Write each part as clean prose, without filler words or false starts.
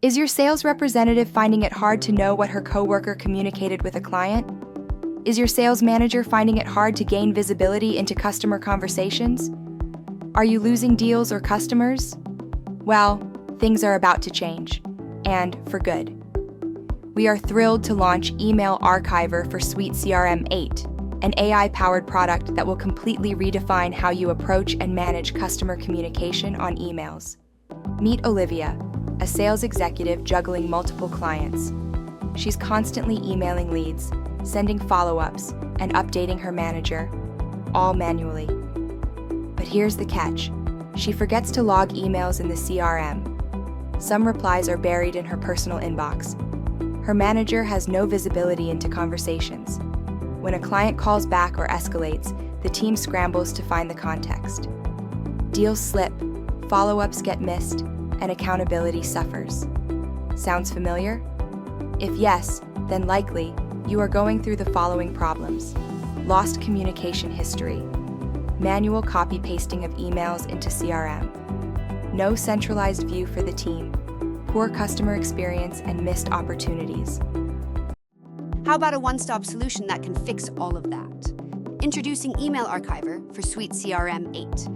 Is your sales representative finding it hard to know what her coworker communicated with a client? Is your sales manager finding it hard to gain visibility into customer conversations? Are you losing deals or customers? Well, things are about to change, and for good. We are thrilled to launch Email Archiver for SuiteCRM 8, an AI-powered product that will completely redefine how you approach and manage customer communication on emails. Meet Olivia, a sales executive juggling multiple clients. She's constantly emailing leads, sending follow-ups, and updating her manager, all manually. But here's the catch. She forgets to log emails in the CRM. Some replies are buried in her personal inbox. Her manager has no visibility into conversations. When a client calls back or escalates, the team scrambles to find the context. Deals slip, follow-ups get missed, and accountability suffers. Sounds familiar? If yes, then likely you are going through the following problems: lost communication history, manual copy-pasting of emails into CRM, no centralized view for the team, poor customer experience, and missed opportunities. How about a one-stop solution that can fix all of that? Introducing Email Archiver for SuiteCRM 8.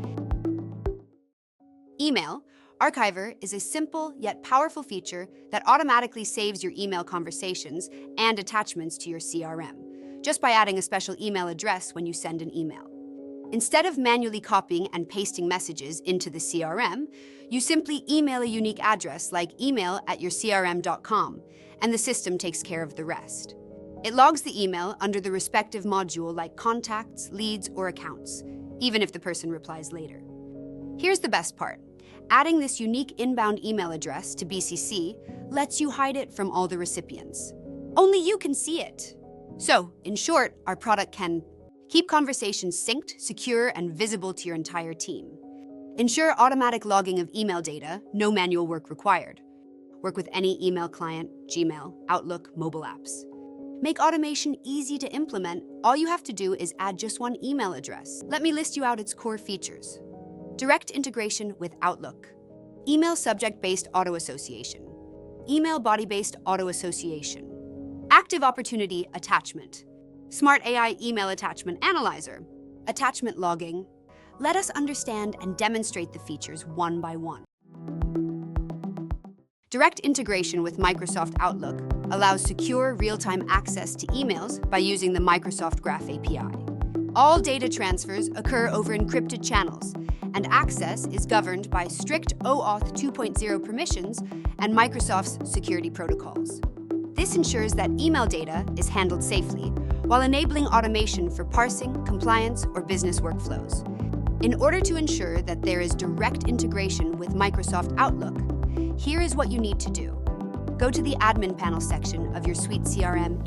Email Archiver is a simple yet powerful feature that automatically saves your email conversations and attachments to your CRM, just by adding a special email address when you send an email. Instead of manually copying and pasting messages into the CRM, you simply email a unique address like email@yourcrm.com, and the system takes care of the rest. It logs the email under the respective module like contacts, leads, or accounts, even if the person replies later. Here's the best part. Adding this unique inbound email address to BCC lets you hide it from all the recipients. Only you can see it. So, in short, our product can keep conversations synced, secure, and visible to your entire team. Ensure automatic logging of email data, no manual work required. Work with any email client, Gmail, Outlook, mobile apps. Make automation easy to implement. All you have to do is add just one email address. Let me list you out its core features. Direct integration with Outlook. Email subject-based auto-association. Email body-based auto-association. Active opportunity attachment. Smart AI email attachment analyzer. Attachment logging. Let us understand and demonstrate the features one by one. Direct integration with Microsoft Outlook allows secure real-time access to emails by using the Microsoft Graph API. All data transfers occur over encrypted channels, and access is governed by strict OAuth 2.0 permissions and Microsoft's security protocols. This ensures that email data is handled safely while enabling automation for parsing, compliance, or business workflows. In order to ensure that there is direct integration with Microsoft Outlook, here is what you need to do. Go to the Admin panel section of your SuiteCRM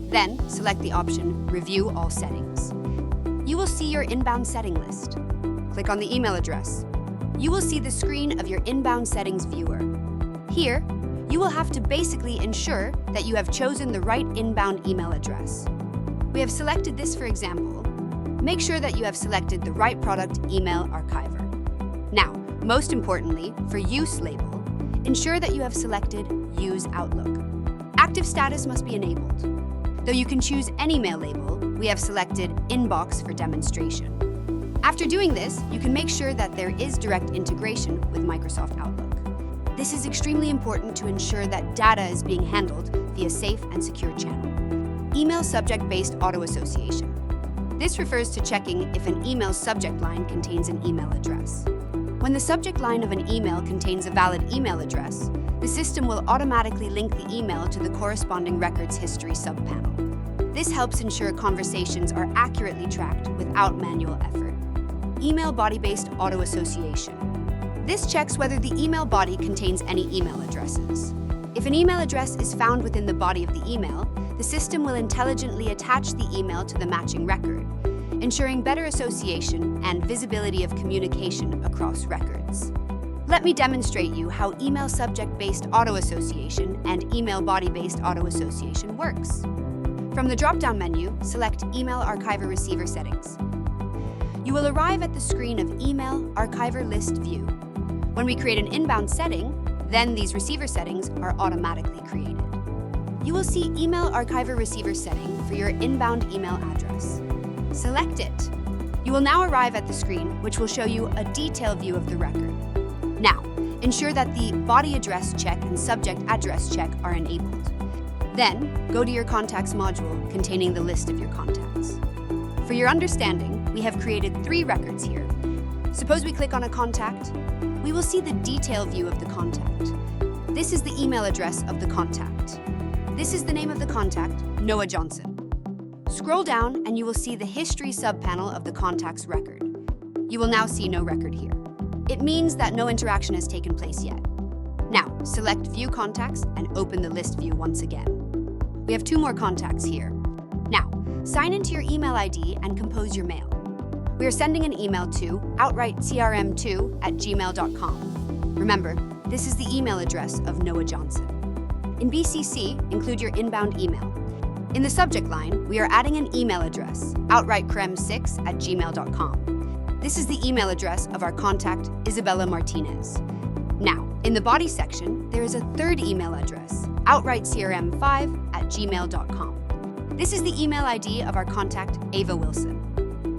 8. Then, select the option Review All Settings. You will see your inbound setting list. Click on the email address. You will see the screen of your inbound settings viewer. Here, you will have to basically ensure that you have chosen the right inbound email address. We have selected this for example. Make sure that you have selected the right product Email Archiver. Now, most importantly, for Use label, ensure that you have selected Use Outlook. Active status must be enabled. Though you can choose any mail label, we have selected Inbox for demonstration. After doing this, you can make sure that there is direct integration with Microsoft Outlook. This is extremely important to ensure that data is being handled via safe and secure channel. Email subject-based auto-association. This refers to checking if an email subject line contains an email address. When the subject line of an email contains a valid email address, the system will automatically link the email to the corresponding records history subpanel. This helps ensure conversations are accurately tracked without manual effort. Email body-based auto-association. This checks whether the email body contains any email addresses. If an email address is found within the body of the email, the system will intelligently attach the email to the matching record, ensuring better association and visibility of communication across records. Let me demonstrate you how email subject-based auto-association and email body-based auto-association works. From the drop-down menu, select Email Archiver Receiver Settings. You will arrive at the screen of Email Archiver List View. When we create an inbound setting, Then these receiver settings are automatically created. You will see Email Archiver Receiver setting for your inbound email address. Select it. You will now arrive at the screen, which will show you a detailed view of the record. Now, ensure that the body address check and subject address check are enabled. Then, go to your Contacts module containing the list of your contacts. For your understanding, we have created 3 records here. Suppose we click on a contact. We will see the detail view of the contact. This is the email address of the contact. This is the name of the contact, Noah Johnson. Scroll down and you will see the History subpanel of the contact's record. You will now see no record here. It means that no interaction has taken place yet. Now, select View Contacts and open the list view once again. We have 2 more contacts here. Now, sign into your email ID and compose your mail. We are sending an email to outrightcrm2@gmail.com. Remember, this is the email address of Noah Johnson. In BCC, include your inbound email. In the subject line, we are adding an email address, outrightcrm6@gmail.com. This is the email address of our contact, Isabella Martinez. Now, in the body section, there is a 3rd email address, outrightcrm5@gmail.com. This is the email ID of our contact, Ava Wilson.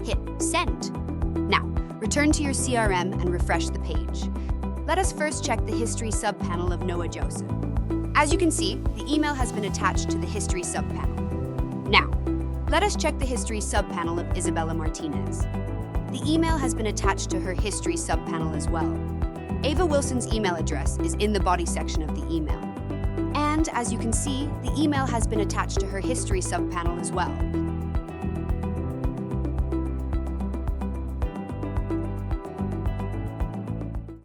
Hit Send. Now, return to your CRM and refresh the page. Let us first check the History subpanel of Noah Joseph. As you can see, the email has been attached to the History subpanel. Now, let us check the History subpanel of Isabella Martinez. The email has been attached to her History subpanel as well. Ava Wilson's email address is in the body section of the email. And as you can see, the email has been attached to her History subpanel as well.